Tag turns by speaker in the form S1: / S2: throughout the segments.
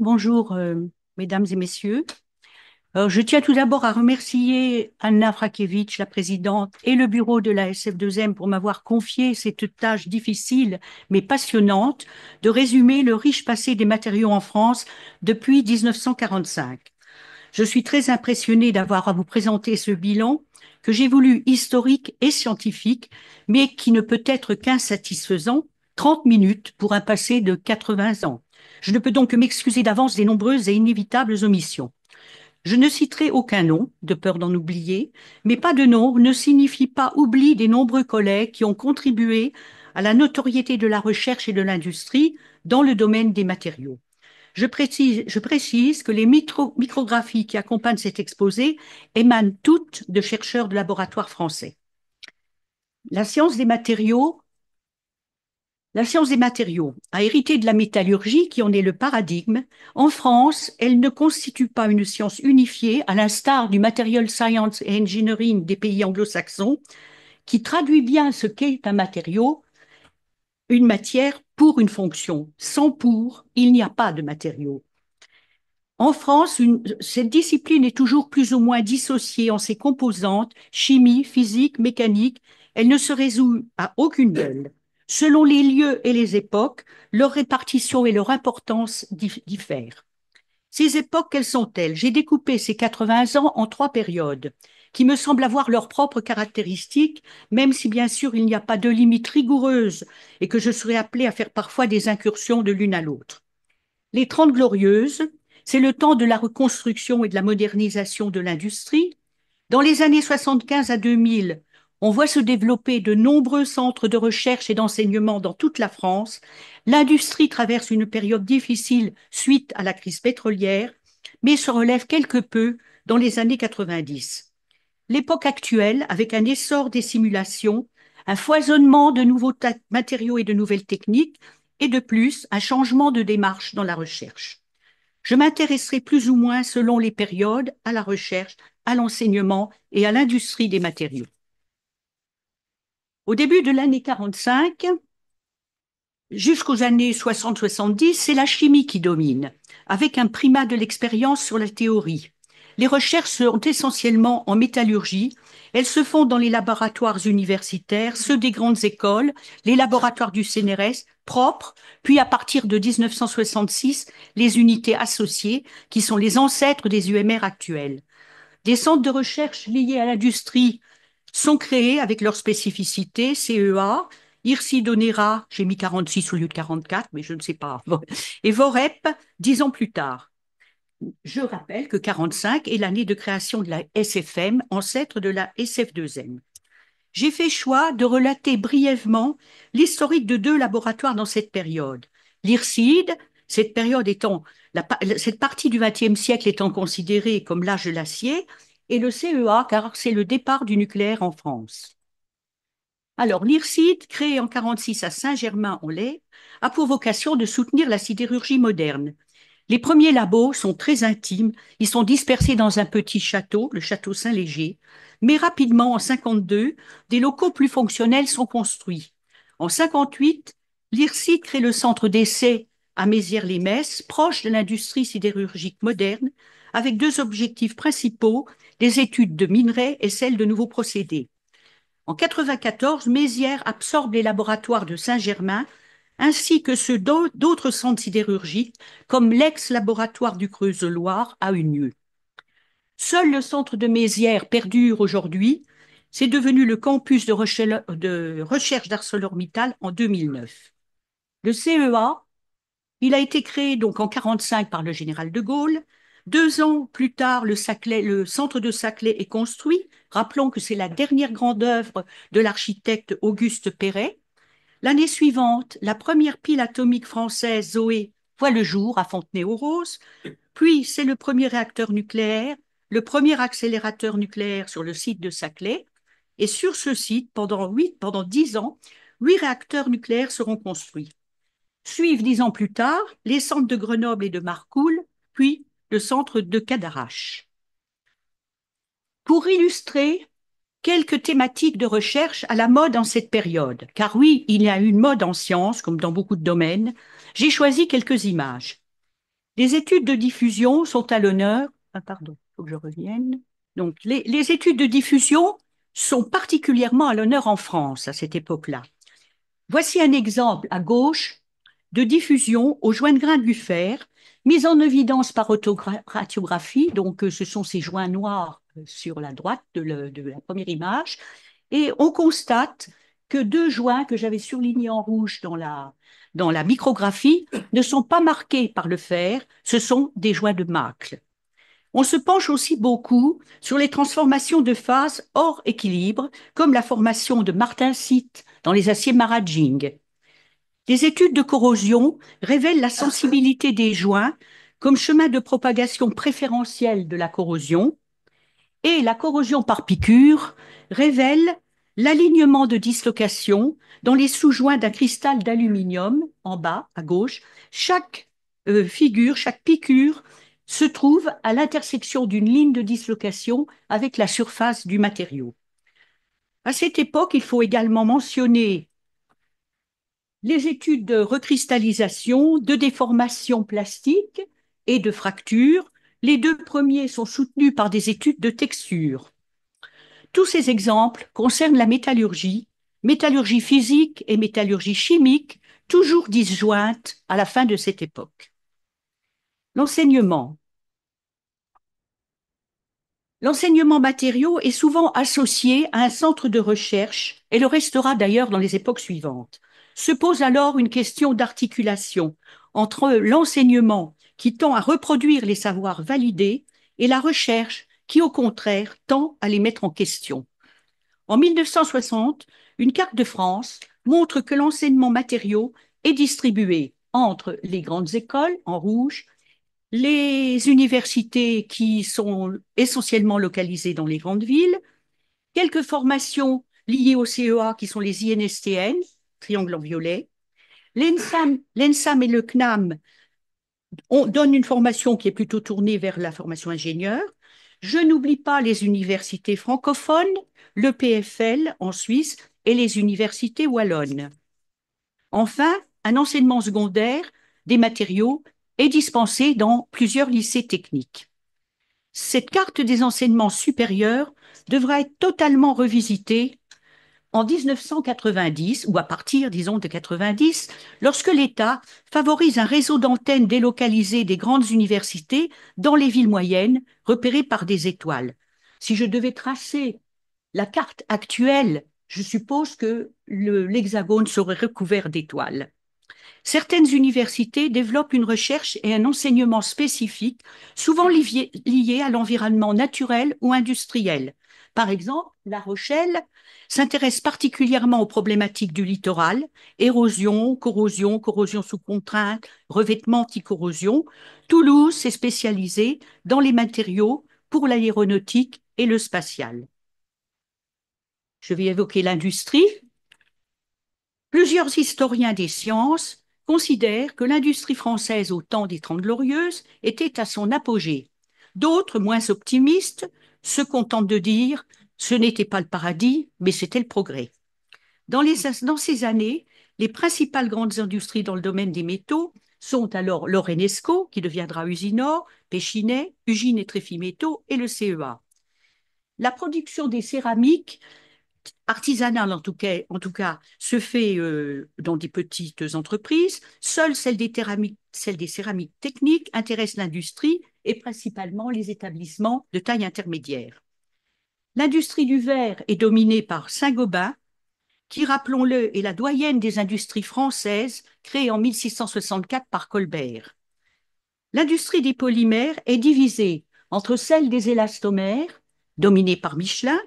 S1: Bonjour, mesdames et messieurs. Je tiens tout d'abord à remercier Anna Frakiewicz, la présidente, et le bureau de la SF2M pour m'avoir confié cette tâche difficile mais passionnante de résumer le riche passé des matériaux en France depuis 1945. Je suis très impressionnée d'avoir à vous présenter ce bilan que j'ai voulu historique et scientifique, mais qui ne peut être qu'insatisfaisant, 30 minutes pour un passé de 80 ans. Je ne peux donc que m'excuser d'avance des nombreuses et inévitables omissions. Je ne citerai aucun nom, de peur d'en oublier, mais pas de nom ne signifie pas oubli des nombreux collègues qui ont contribué à la notoriété de la recherche et de l'industrie dans le domaine des matériaux. Je précise que les micrographies qui accompagnent cet exposé émanent toutes de chercheurs de laboratoires français. La science des matériaux, la science des matériaux a hérité de la métallurgie qui en est le paradigme. En France, elle ne constitue pas une science unifiée, à l'instar du material science et engineering des pays anglo-saxons, qui traduit bien ce qu'est un matériau, une matière pour une fonction. Sans pour, il n'y a pas de matériau. En France, cette discipline est toujours plus ou moins dissociée en ses composantes, chimie, physique, mécanique. Elle ne se résout à aucune d'elles. Selon les lieux et les époques, leur répartition et leur importance diffèrent. Ces époques, quelles sont-elles? J'ai découpé ces 80 ans en trois périodes, qui me semblent avoir leurs propres caractéristiques, même si bien sûr il n'y a pas de limite rigoureuse et que je serais appelée à faire parfois des incursions de l'une à l'autre. Les Trente Glorieuses, c'est le temps de la reconstruction et de la modernisation de l'industrie. Dans les années 75 à 2000, on voit se développer de nombreux centres de recherche et d'enseignement dans toute la France. L'industrie traverse une période difficile suite à la crise pétrolière, mais se relève quelque peu dans les années 90. L'époque actuelle, avec un essor des simulations, un foisonnement de nouveaux matériaux et de nouvelles techniques, et de plus, un changement de démarche dans la recherche. Je m'intéresserai plus ou moins selon les périodes à la recherche, à l'enseignement et à l'industrie des matériaux. Au début de l'année 45, jusqu'aux années 60-70, c'est la chimie qui domine, avec un primat de l'expérience sur la théorie. Les recherches sont essentiellement en métallurgie. Elles se font dans les laboratoires universitaires, ceux des grandes écoles, les laboratoires du CNRS, propres, puis à partir de 1966, les unités associées, qui sont les ancêtres des UMR actuels. Des centres de recherche liés à l'industrie sont créés avec leurs spécificités, CEA, IRSI-Donera, j'ai mis 46 au lieu de 44, mais je ne sais pas, et VOREP, 10 ans plus tard. Je rappelle que 45 est l'année de création de la SFM, ancêtre de la SF2M. J'ai fait choix de relater brièvement l'historique de deux laboratoires dans cette période. L'IRSID, cette période étant, cette partie du XXe siècle étant considérée comme l'âge de l'acier, et le CEA, car c'est le départ du nucléaire en France. Alors, l'IRSID, créé en 46 à Saint-Germain-en-Laye, a pour vocation de soutenir la sidérurgie moderne. Les premiers labos sont très intimes, ils sont dispersés dans un petit château, le château Saint-Léger, mais rapidement, en 52, des locaux plus fonctionnels sont construits. En 58, l'IRSID crée le centre d'essai à Mézières-les-Messes, proche de l'industrie sidérurgique moderne, avec deux objectifs principaux, des études de minerais et celles de nouveaux procédés. En 94, Mézières absorbe les laboratoires de Saint-Germain ainsi que ceux d'autres centres sidérurgiques, comme l'ex-laboratoire du Creuse-Loire à Unieux. Seul le centre de Mézières perdure aujourd'hui. C'est devenu le campus de recherche d'ArcelorMittal en 2009. Le CEA, il a été créé donc en 1945 par le général de Gaulle. 2 ans plus tard, le centre de Saclay est construit. Rappelons que c'est la dernière grande œuvre de l'architecte Auguste Perret. L'année suivante, la première pile atomique française Zoé voit le jour à Fontenay-aux-Roses. Puis, c'est le premier réacteur nucléaire, le premier accélérateur nucléaire sur le site de Saclay. Et sur ce site, pendant 10 ans, 8 réacteurs nucléaires seront construits. Suivent 10 ans plus tard les centres de Grenoble et de Marcoule, puis le centre de Cadarache. Pour illustrer quelques thématiques de recherche à la mode en cette période, car oui, il y a une mode en sciences, comme dans beaucoup de domaines, j'ai choisi quelques images. Les études de diffusion sont à l'honneur. Ah, pardon, il faut que je revienne. Donc, les études de diffusion sont particulièrement à l'honneur en France à cette époque-là. Voici un exemple à gauche de diffusion au joint de grain du fer, mise en évidence par radiographie. Donc, ce sont ces joints noirs sur la droite de la première image. Et on constate que deux joints que j'avais surlignés en rouge dans la micrographie ne sont pas marqués par le fer, ce sont des joints de Mâcle. On se penche aussi beaucoup sur les transformations de phase hors équilibre, comme la formation de martensite dans les aciers Maraging. Des études de corrosion révèlent la sensibilité des joints comme chemin de propagation préférentiel de la corrosion, et la corrosion par piqûre révèle l'alignement de dislocation dans les sous-joints d'un cristal d'aluminium en bas à gauche. Chaque figure, chaque piqûre se trouve à l'intersection d'une ligne de dislocation avec la surface du matériau. À cette époque, il faut également mentionner les études de recristallisation, de déformation plastique et de fracture. Les deux premiers sont soutenus par des études de texture. Tous ces exemples concernent la métallurgie, métallurgie physique et métallurgie chimique, toujours disjointes à la fin de cette époque. L'enseignement. L'enseignement matériaux est souvent associé à un centre de recherche et le restera d'ailleurs dans les époques suivantes. Se pose alors une question d'articulation entre l'enseignement qui tend à reproduire les savoirs validés et la recherche qui, au contraire, tend à les mettre en question. En 1960, une carte de France montre que l'enseignement matériaux est distribué entre les grandes écoles en rouge, les universités qui sont essentiellement localisées dans les grandes villes, quelques formations liées au CEA qui sont les INSTN, triangle en violet, l'ENSAM et le CNAM donnent une formation qui est plutôt tournée vers la formation ingénieur. Je n'oublie pas les universités francophones, le PFL en Suisse et les universités wallonnes. Enfin, un enseignement secondaire des matériaux est dispensé dans plusieurs lycées techniques. Cette carte des enseignements supérieurs devra être totalement revisitée en 1990, ou à partir, disons, de 90, lorsque l'État favorise un réseau d'antennes délocalisées des grandes universités dans les villes moyennes, repérées par des étoiles. Si je devais tracer la carte actuelle, je suppose que l'hexagone serait recouvert d'étoiles. Certaines universités développent une recherche et un enseignement spécifiques, souvent liés à l'environnement naturel ou industriel. Par exemple, La Rochelle s'intéresse particulièrement aux problématiques du littoral, érosion, corrosion sous contrainte, revêtement anti-corrosion. Toulouse s'est spécialisée dans les matériaux pour l'aéronautique et le spatial. Je vais évoquer l'industrie. Plusieurs historiens des sciences considèrent que l'industrie française au temps des Trente Glorieuses était à son apogée. D'autres, moins optimistes, se contentent de dire ce n'était pas le paradis, mais c'était le progrès. Dans ces années, les principales grandes industries dans le domaine des métaux sont alors l'Orenesco, qui deviendra Usinor, Péchinet, Ugine et Tréfi Métaux et le CEA. La production des céramiques artisanale en tout cas, se fait dans des petites entreprises. Seule celle des céramiques techniques intéresse l'industrie et principalement les établissements de taille intermédiaire. L'industrie du verre est dominée par Saint-Gobain, qui, rappelons-le, est la doyenne des industries françaises, créée en 1664 par Colbert. L'industrie des polymères est divisée entre celle des élastomères, dominée par Michelin,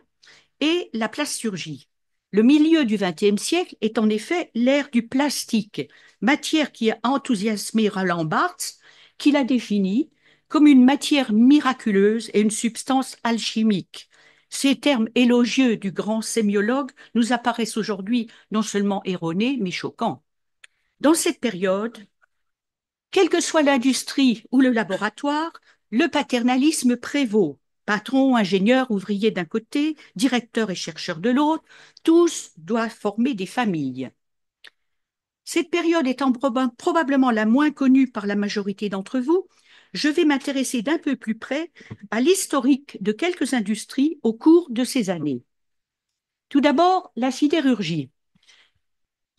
S1: et la plasturgie. Le milieu du XXe siècle est en effet l'ère du plastique, matière qui a enthousiasmé Roland Barthes, qui l'a définie comme une matière miraculeuse et une substance alchimique. Ces termes élogieux du grand sémiologue nous apparaissent aujourd'hui non seulement erronés, mais choquants. Dans cette période, quelle que soit l'industrie ou le laboratoire, le paternalisme prévaut. Patron, ingénieur, ouvrier d'un côté, directeur et chercheur de l'autre, tous doivent former des familles. Cette période étant probablement la moins connue par la majorité d'entre vous, je vais m'intéresser d'un peu plus près à l'historique de quelques industries au cours de ces années. Tout d'abord, la sidérurgie.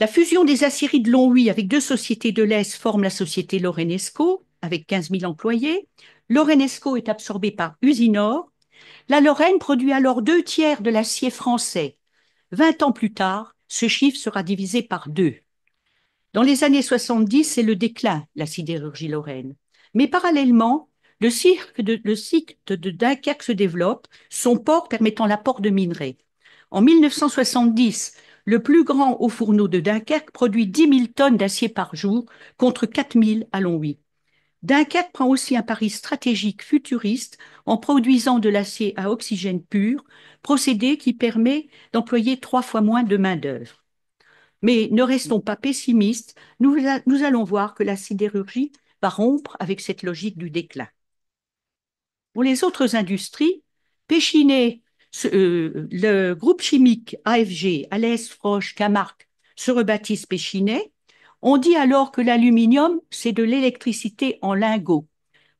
S1: La fusion des aciéries de Longwy avec deux sociétés de l'Est forme la société Lorenesco, avec 15 000 employés. Lorenesco est absorbée par Usinor. La Lorraine produit alors 2 tiers de l'acier français. 20 ans plus tard, ce chiffre sera divisé par 2. Dans les années 70, c'est le déclin, la sidérurgie lorraine. Mais parallèlement, le site de Dunkerque se développe, son port permettant l'apport de minerais. En 1970, le plus grand haut fourneau de Dunkerque produit 10 000 tonnes d'acier par jour contre 4 000 à Longwy. Dunkerque prend aussi un pari stratégique futuriste en produisant de l'acier à oxygène pur, procédé qui permet d'employer 3 fois moins de main-d'œuvre. Mais ne restons pas pessimistes, nous allons voir que la sidérurgie va rompre avec cette logique du déclin. Pour les autres industries, Péchinet, le groupe chimique AFG, Alès, Froch, Camargue, se rebaptise Péchinet. On dit alors que l'aluminium, c'est de l'électricité en lingots.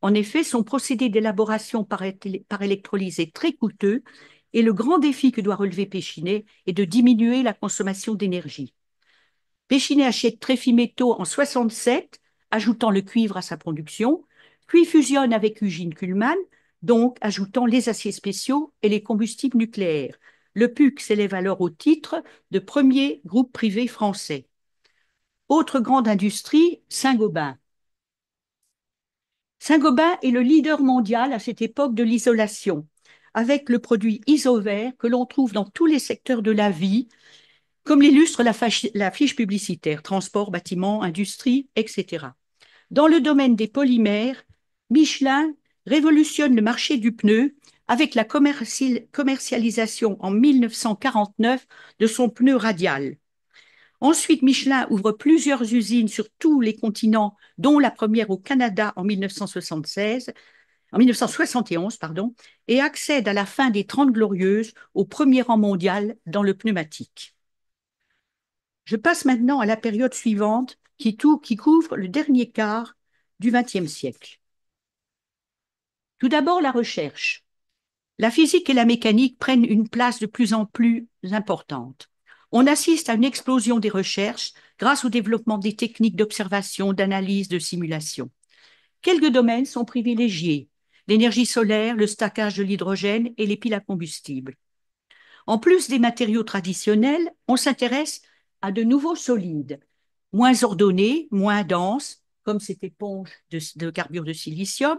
S1: En effet, son procédé d'élaboration par électrolyse est très coûteux et le grand défi que doit relever Péchinet est de diminuer la consommation d'énergie. Péchinet achète Tréfimétaux en 67, ajoutant le cuivre à sa production, puis fusionne avec Eugene Kuhlmann, donc ajoutant les aciers spéciaux et les combustibles nucléaires. Le PUC s'élève alors au titre de premier groupe privé français. Autre grande industrie, Saint-Gobain. Saint-Gobain est le leader mondial à cette époque de l'isolation, avec le produit Isover que l'on trouve dans tous les secteurs de la vie, comme l'illustre la fiche publicitaire, transport, bâtiment, industrie, etc. Dans le domaine des polymères, Michelin révolutionne le marché du pneu avec la commercialisation en 1949 de son pneu radial. Ensuite, Michelin ouvre plusieurs usines sur tous les continents, dont la première au Canada en 1971, pardon, et accède à la fin des 30 Glorieuses au premier rang mondial dans le pneumatique. Je passe maintenant à la période suivante qui couvre le dernier quart du XXe siècle. Tout d'abord, la recherche. La physique et la mécanique prennent une place de plus en plus importante. On assiste à une explosion des recherches grâce au développement des techniques d'observation, d'analyse, de simulation. Quelques domaines sont privilégiés: l'énergie solaire, le stockage de l'hydrogène et les piles à combustible. En plus des matériaux traditionnels, on s'intéresse à de nouveaux solides, moins ordonnés, moins denses, comme cette éponge de carbure de silicium,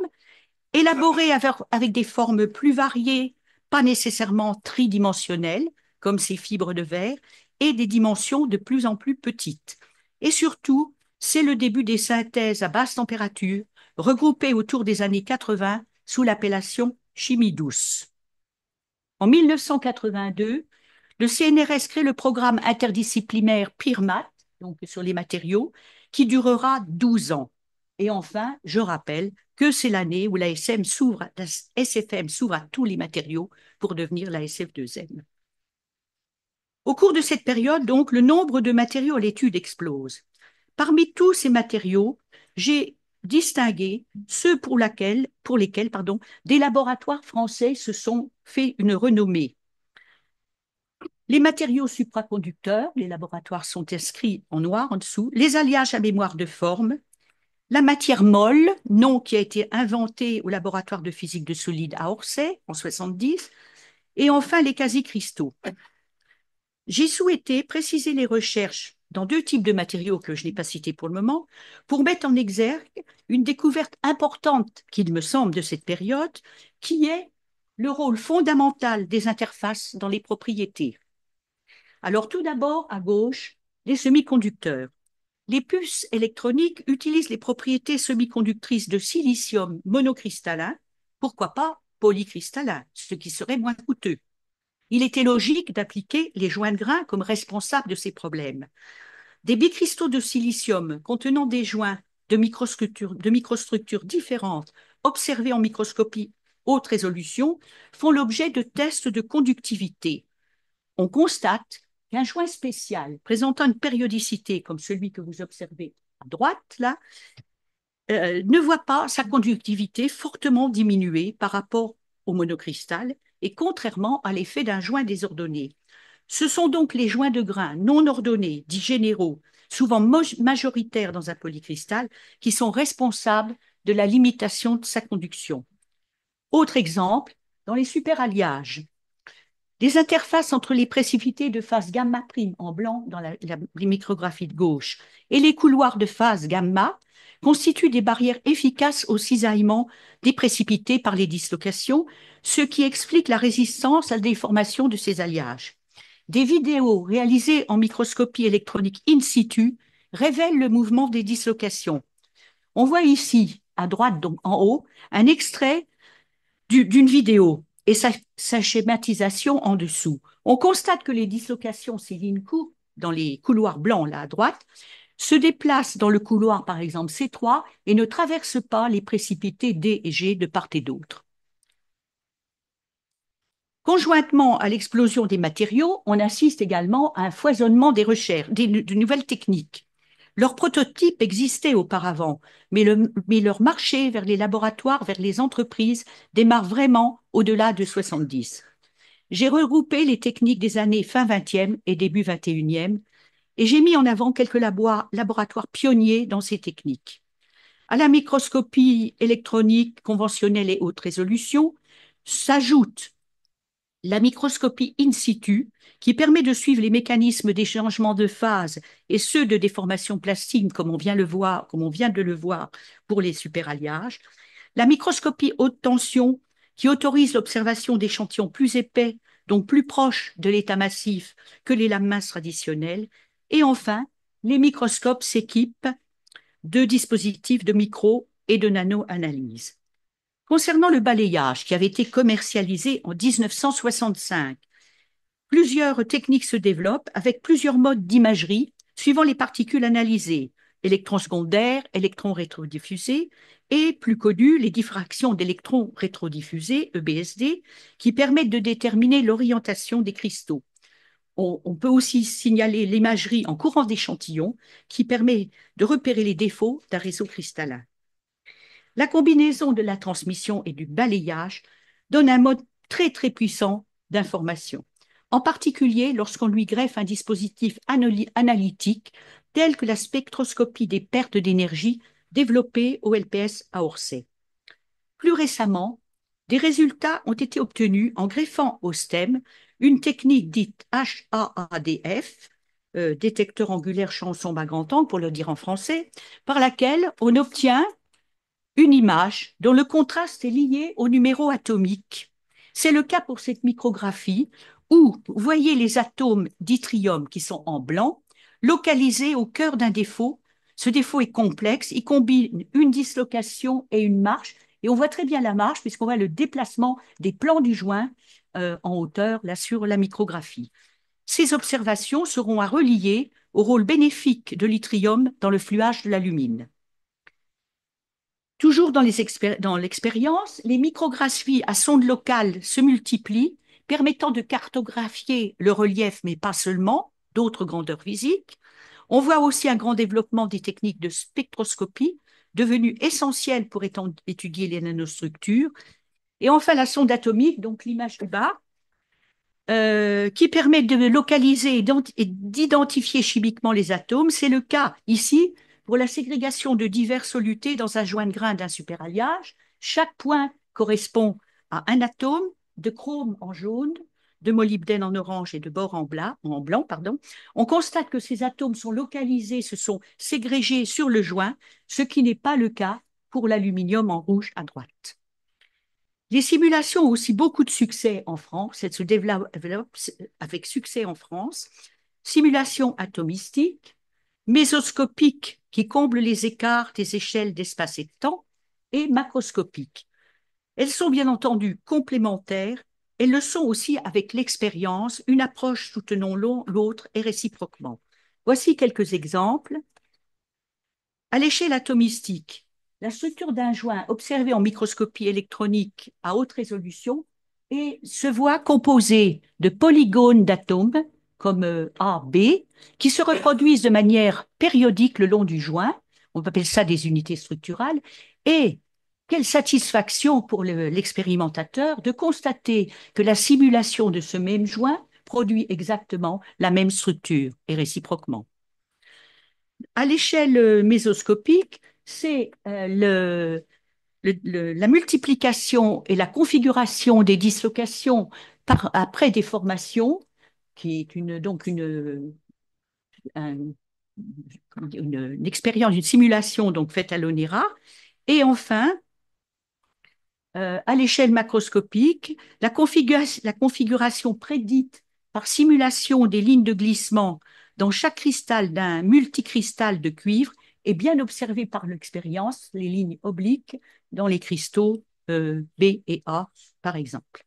S1: élaborés avec des formes plus variées, pas nécessairement tridimensionnelles, comme ces fibres de verre, et des dimensions de plus en plus petites. Et surtout, c'est le début des synthèses à basse température, regroupées autour des années 80 sous l'appellation chimie douce. En 1982, le CNRS crée le programme interdisciplinaire PIRMAT, donc sur les matériaux, qui durera 12 ans. Et enfin, je rappelle que c'est l'année où la SFM s'ouvre à tous les matériaux pour devenir la SF2M. Au cours de cette période, donc, le nombre de matériaux à l'étude explose. Parmi tous ces matériaux, j'ai distingué ceux pour lesquels des laboratoires français se sont fait une renommée. Les matériaux supraconducteurs, les laboratoires sont inscrits en noir en dessous, les alliages à mémoire de forme, la matière molle, nom qui a été inventé au laboratoire de physique de solides à Orsay en 70, et enfin les quasi-cristaux. J'ai souhaité préciser les recherches dans 2 types de matériaux que je n'ai pas cités pour le moment, pour mettre en exergue une découverte importante, qu'il me semble, de cette période, qui est le rôle fondamental des interfaces dans les propriétés. Alors tout d'abord, à gauche, les semi-conducteurs. Les puces électroniques utilisent les propriétés semi-conductrices de silicium monocristallin, pourquoi pas polycristallin, ce qui serait moins coûteux. Il était logique d'appliquer les joints de grains comme responsables de ces problèmes. Des bicristaux de silicium contenant des joints de microstructures différentes observés en microscopie haute résolution font l'objet de tests de conductivité. On constate qu'un joint spécial présentant une périodicité comme celui que vous observez à droite, là, ne voit pas sa conductivité fortement diminuée par rapport au monocristal et contrairement à l'effet d'un joint désordonné. Ce sont donc les joints de grains non ordonnés, dits généraux, souvent majoritaires dans un polycristal, qui sont responsables de la limitation de sa conduction. Autre exemple, dans les superalliages, des interfaces entre les précipités de phase gamma prime en blanc dans les micrographies de gauche et les couloirs de phase gamma constituent des barrières efficaces au cisaillement des précipités par les dislocations, ce qui explique la résistance à la déformation de ces alliages. Des vidéos réalisées en microscopie électronique in situ révèlent le mouvement des dislocations. On voit ici, à droite, donc en haut, un extrait d'une vidéo et sa schématisation en dessous. On constate que les dislocations, ces lignes courtes dans les couloirs blancs là à droite, se déplacent dans le couloir, par exemple C3, et ne traversent pas les précipités D et G de part et d'autre. Conjointement à l'explosion des matériaux, on assiste également à un foisonnement des recherches, de nouvelles techniques. Leurs prototypes existaient auparavant, mais leur marché vers les laboratoires, vers les entreprises, démarre vraiment au-delà de 70. J'ai regroupé les techniques des années fin 20e et début 21e, et j'ai mis en avant quelques laboratoires pionniers dans ces techniques. À la microscopie électronique conventionnelle et haute résolution s'ajoute la microscopie in situ, qui permet de suivre les mécanismes des changements de phase et ceux de déformation plastique, comme on vient de le voir pour les superalliages. La microscopie haute tension, qui autorise l'observation d'échantillons plus épais, donc plus proches de l'état massif que les lames minces traditionnelles. Et enfin, les microscopes s'équipent de dispositifs de micro et de nano-analyse. Concernant le balayage, qui avait été commercialisé en 1965, plusieurs techniques se développent avec plusieurs modes d'imagerie suivant les particules analysées, électrons secondaires, électrons rétrodiffusés et, plus connus, les diffractions d'électrons rétrodiffusés, EBSD, qui permettent de déterminer l'orientation des cristaux. On peut aussi signaler l'imagerie en courant d'échantillons qui permet de repérer les défauts d'un réseau cristallin. La combinaison de la transmission et du balayage donne un mode très très puissant d'information, en particulier lorsqu'on lui greffe un dispositif analytique tel que la spectroscopie des pertes d'énergie développée au LPS à Orsay. Plus récemment, des résultats ont été obtenus en greffant au STEM une technique dite HAADF, détecteur angulaire champ sombre à grand angle pour le dire en français, par laquelle on obtient une image dont le contraste est lié au numéro atomique. C'est le cas pour cette micrographie où vous voyez les atomes d'yttrium qui sont en blanc, localisés au cœur d'un défaut. Ce défaut est complexe, il combine une dislocation et une marche, et on voit très bien la marche puisqu'on voit le déplacement des plans du joint en hauteur là sur la micrographie. Ces observations seront à relier au rôle bénéfique de l'yttrium dans le fluage de l'alumine. Toujours dans l'expérience, les micrographies à sonde locale se multiplient, permettant de cartographier le relief, mais pas seulement, d'autres grandeurs physiques. On voit aussi un grand développement des techniques de spectroscopie, devenues essentielles pour étudier les nanostructures. Et enfin, la sonde atomique, donc l'image du bas, qui permet de localiser et d'identifier chimiquement les atomes. C'est le cas ici pour la ségrégation de divers solutés dans un joint de grains d'un superalliage. Chaque point correspond à un atome de chrome en jaune, de molybdène en orange et de bore en blanc. On constate que ces atomes sont localisés, se sont ségrégés sur le joint, ce qui n'est pas le cas pour l'aluminium en rouge à droite. Les simulations ont aussi beaucoup de succès en France, elles se développent avec succès en France. Simulations atomistiques, mésoscopiques qui comblent les écarts des échelles d'espace et de temps, et macroscopiques. Elles sont bien entendu complémentaires, elles le sont aussi avec l'expérience, une approche soutenant l'autre et réciproquement. Voici quelques exemples. À l'échelle atomistique, la structure d'un joint observé en microscopie électronique à haute résolution et se voit composée de polygones d'atomes comme A, B, qui se reproduisent de manière périodique le long du joint. On appelle ça des unités structurales. Et quelle satisfaction pour l'expérimentateur de constater que la simulation de ce même joint produit exactement la même structure et réciproquement. À l'échelle mésoscopique, c'est la multiplication et la configuration des dislocations après déformation, qui est un- une expérience, une simulation donc faite à l'ONERA. Et enfin, à l'échelle macroscopique, la configuration prédite par simulation des lignes de glissement dans chaque cristal d'un multicristal de cuivre est bien observée par l'expérience, les lignes obliques dans les cristaux B et A, par exemple.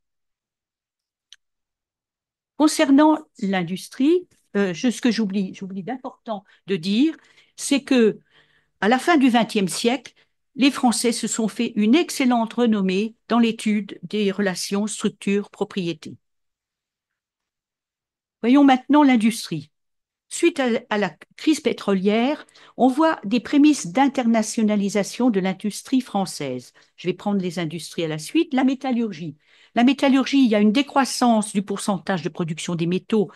S1: Concernant l'industrie, ce que j'oublie d'important de dire, c'est que à la fin du XXe siècle, les Français se sont fait une excellente renommée dans l'étude des relations structure-propriété. Voyons maintenant l'industrie. Suite à la crise pétrolière, on voit des prémices d'internationalisation de l'industrie française. Je vais prendre les industries à la suite. La métallurgie. La métallurgie, il y a une décroissance du pourcentage de production des métaux,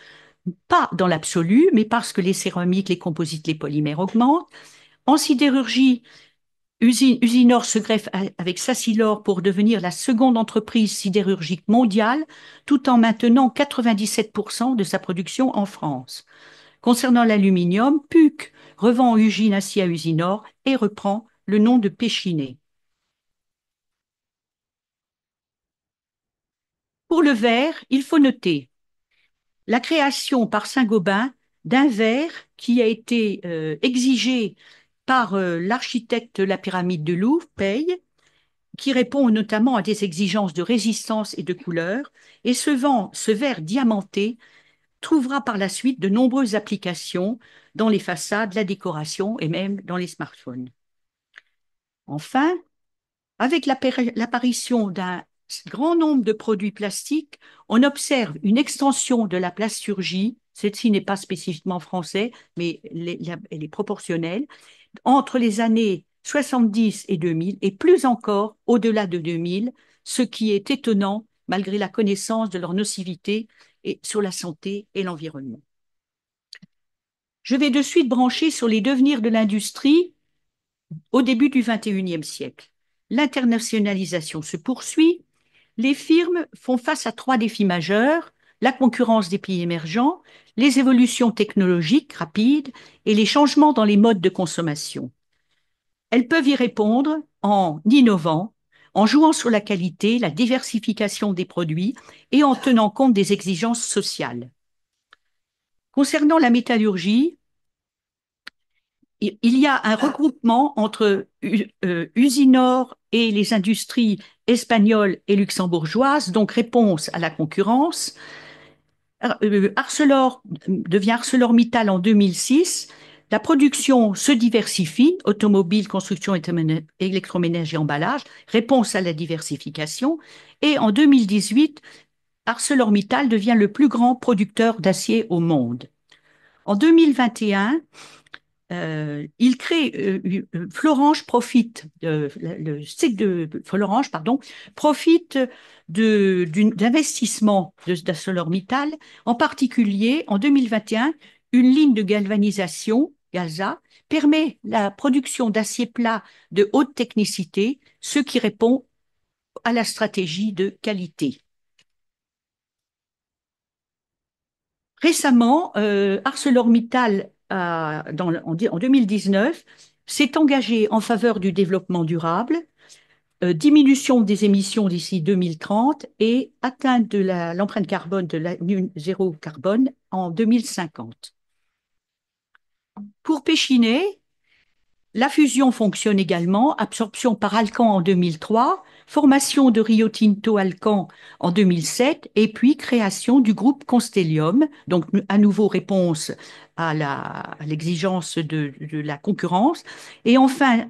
S1: pas dans l'absolu, mais parce que les céramiques, les composites, les polymères augmentent. En sidérurgie, Usinor se greffe avec Sassilor pour devenir la seconde entreprise sidérurgique mondiale, tout en maintenant 97% de sa production en France. Concernant l'aluminium, PUC revend Ugine Acier à Usinor et reprend le nom de Péchinet. Pour le verre, il faut noter la création par Saint-Gobain d'un verre qui a été exigé par l'architecte de la pyramide de Louvre, Paye, qui répond notamment à des exigences de résistance et de couleur. Et ce verre diamanté trouvera par la suite de nombreuses applications dans les façades, la décoration et même dans les smartphones. Enfin, avec l'apparition d'un grand nombre de produits plastiques, on observe une extension de la plasturgie. Celle-ci n'est pas spécifiquement française, mais elle est proportionnelle entre les années 70 et 2000, et plus encore au-delà de 2000, ce qui est étonnant malgré la connaissance de leur nocivité et sur la santé et l'environnement. Je vais de suite brancher sur les devenirs de l'industrie au début du XXIe siècle. L'internationalisation se poursuit. Les firmes font face à trois défis majeurs: la concurrence des pays émergents, les évolutions technologiques rapides et les changements dans les modes de consommation. Elles peuvent y répondre en innovant, en jouant sur la qualité, la diversification des produits et en tenant compte des exigences sociales. Concernant la métallurgie, il y a un regroupement entre Usinor et les industries espagnoles et luxembourgeoises, donc réponse à la concurrence. Arcelor devient ArcelorMittal en 2006. La production se diversifie, automobile, construction, électroménager, emballage, réponse à la diversification. Et en 2018, ArcelorMittal devient le plus grand producteur d'acier au monde. En 2021, il crée Florange profite, le site de Florange, pardon, profite d'investissements d'ArcelorMittal, en particulier en 2021, une ligne de galvanisation, GALSA, permet la production d'acier plat de haute technicité, ce qui répond à la stratégie de qualité. Récemment, ArcelorMittal, en 2019, s'est engagé en faveur du développement durable, diminution des émissions d'ici 2030 et atteinte de l'empreinte carbone de la zéro carbone en 2050. Pour Péchinet, la fusion fonctionne également, absorption par Alcan en 2003, formation de Rio Tinto Alcan en 2007, et puis création du groupe Constellium, donc à nouveau réponse à l'exigence de la concurrence, et enfin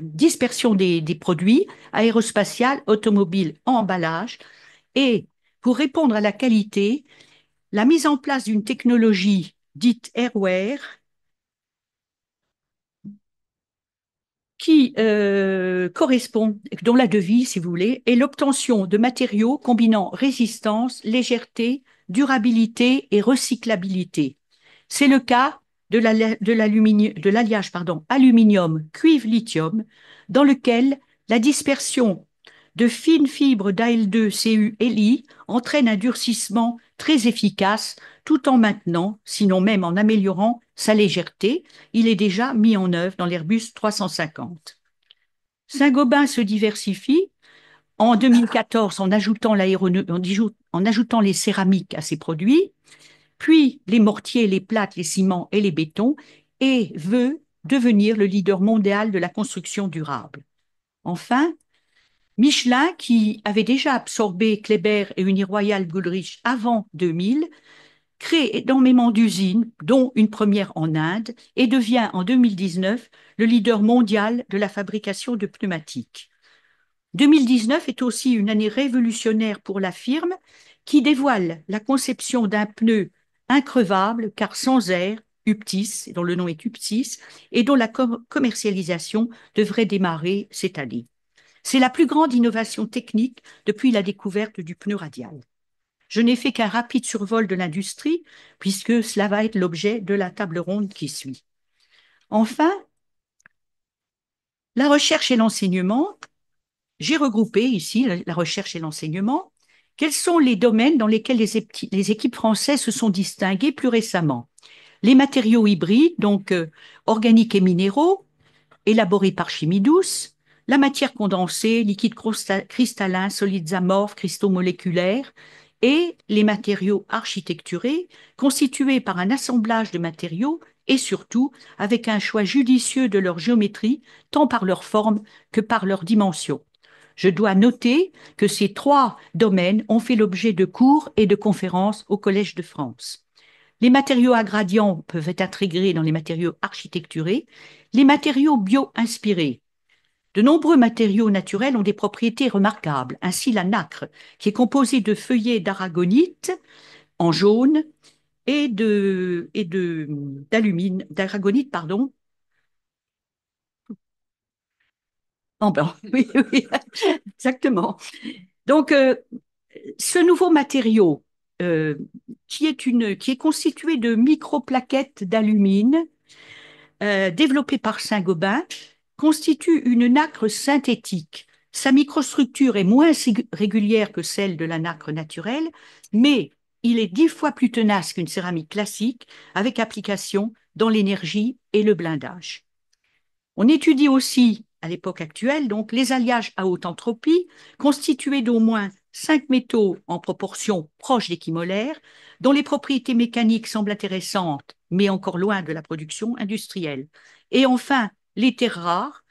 S1: dispersion des produits aérospatial, automobile, emballage, et pour répondre à la qualité, la mise en place d'une technologie dite airware qui correspond, dont la devise, si vous voulez, est l'obtention de matériaux combinant résistance, légèreté, durabilité et recyclabilité. C'est le cas de l'alliage aluminium cuivre lithium, dans lequel la dispersion de fines fibres d'Al2CuLi entraîne un durcissement très efficace tout en maintenant, sinon même en améliorant sa légèreté. Il est déjà mis en œuvre dans l'Airbus 350. Saint-Gobain se diversifie en 2014 en ajoutant les céramiques à ses produits, puis les mortiers, les plates, les ciments et les bétons, et veut devenir le leader mondial de la construction durable. Enfin, Michelin, qui avait déjà absorbé Kléber et Uniroyal Goodrich avant 2000, crée énormément d'usines, dont une première en Inde, et devient en 2019 le leader mondial de la fabrication de pneumatiques. 2019 est aussi une année révolutionnaire pour la firme qui dévoile la conception d'un pneu increvable car sans air, UPTIS, dont le nom est UPTIS, et dont la commercialisation devrait démarrer cette année. C'est la plus grande innovation technique depuis la découverte du pneu radial. Je n'ai fait qu'un rapide survol de l'industrie, puisque cela va être l'objet de la table ronde qui suit. Enfin, la recherche et l'enseignement. J'ai regroupé ici la recherche et l'enseignement. Quels sont les domaines dans lesquels les équipes françaises se sont distinguées plus récemment? Les matériaux hybrides, donc organiques et minéraux, élaborés par chimie douce, la matière condensée, liquide cristallin, solides amorphes, cristaux moléculaires, et les matériaux architecturés, constitués par un assemblage de matériaux et surtout avec un choix judicieux de leur géométrie, tant par leur forme que par leur dimension. Je dois noter que ces trois domaines ont fait l'objet de cours et de conférences au Collège de France. Les matériaux à gradient peuvent être intégrés dans les matériaux architecturés, les matériaux bio-inspirés. De nombreux matériaux naturels ont des propriétés remarquables. Ainsi, la nacre, qui est composée de feuillets d'aragonite en jaune d'aragonite, pardon, en blanc. Oui, oui, exactement. Donc, ce nouveau matériau, euh, qui est constitué de microplaquettes d'alumine, développé par Saint-Gobain, constitue une nacre synthétique. Sa microstructure est moins régulière que celle de la nacre naturelle, mais il est 10 fois plus tenace qu'une céramique classique, avec application dans l'énergie et le blindage. On étudie aussi, à l'époque actuelle, donc, les alliages à haute entropie, constitués d'au moins 5 métaux en proportion proche d'équimolaires, dont les propriétés mécaniques semblent intéressantes, mais encore loin de la production industrielle. Et enfin, les terres rares,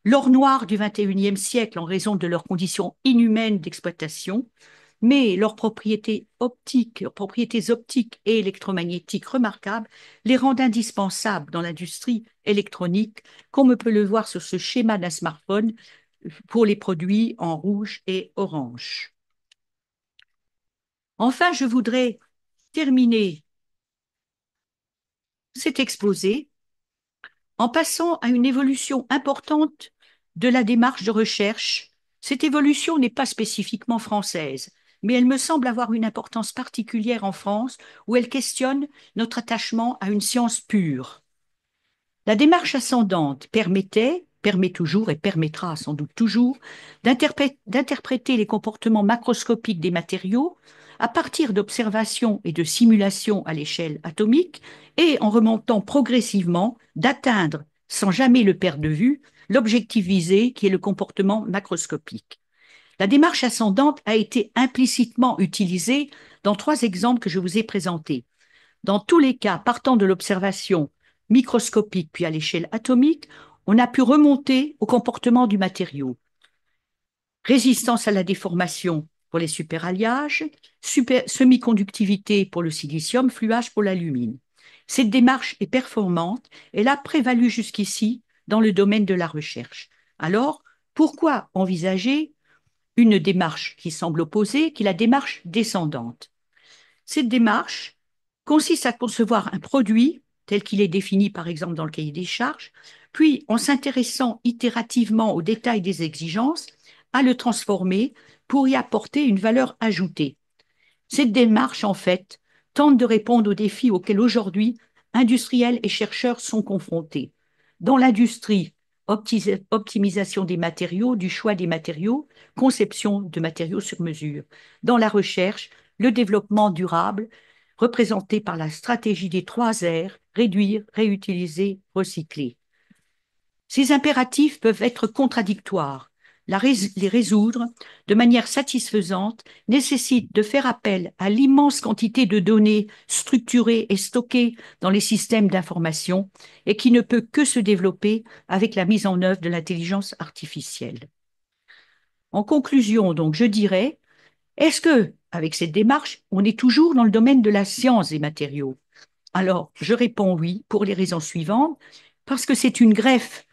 S1: l'or noir du XXIe siècle en raison de leurs conditions inhumaines d'exploitation, mais leurs propriétés optiques et électromagnétiques remarquables les rendent indispensables dans l'industrie électronique, comme on peut le voir sur ce schéma d'un smartphone pour les produits en rouge et orange. Enfin, je voudrais terminer cet exposé en passant à une évolution importante de la démarche de recherche. Cette évolution n'est pas spécifiquement française, mais elle me semble avoir une importance particulière en France où elle questionne notre attachement à une science pure. La démarche ascendante permet toujours et permettra sans doute toujours d'interpréter les comportements macroscopiques des matériaux à partir d'observations et de simulations à l'échelle atomique et en remontant progressivement d'atteindre, sans jamais le perdre de vue, l'objectif visé qui est le comportement macroscopique. La démarche ascendante a été implicitement utilisée dans trois exemples que je vous ai présentés. Dans tous les cas, partant de l'observation microscopique puis à l'échelle atomique, on a pu remonter au comportement du matériau. Résistance à la déformation pour les superalliages, semi-conductivité pour le silicium, fluage pour l'alumine. Cette démarche est performante, elle a prévalu jusqu'ici dans le domaine de la recherche. Alors, pourquoi envisager une démarche qui semble opposée, qui est la démarche descendante? Cette démarche consiste à concevoir un produit tel qu'il est défini par exemple dans le cahier des charges, puis en s'intéressant itérativement aux détails des exigences, à le transformer pour y apporter une valeur ajoutée. Cette démarche, en fait, tente de répondre aux défis auxquels aujourd'hui industriels et chercheurs sont confrontés. Dans l'industrie, optimisation des matériaux, du choix des matériaux, conception de matériaux sur mesure. Dans la recherche, le développement durable, représenté par la stratégie des 3 R, réduire, réutiliser, recycler. Ces impératifs peuvent être contradictoires. Les résoudre de manière satisfaisante nécessite de faire appel à l'immense quantité de données structurées et stockées dans les systèmes d'information et qui ne peut que se développer avec la mise en œuvre de l'intelligence artificielle. En conclusion, donc, je dirais, est-ce que, avec cette démarche, on est toujours dans le domaine de la science des matériaux? Alors, je réponds oui pour les raisons suivantes, parce que c'est une greffe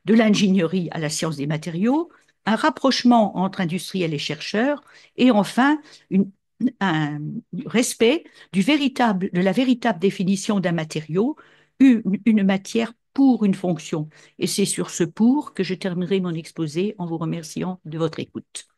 S1: de l'ingénierie à la science des matériaux, un rapprochement entre industriels et chercheurs, et enfin un respect de la véritable définition d'un matériau, une matière pour une fonction. Et c'est sur ce pour que je terminerai mon exposé en vous remerciant de votre écoute.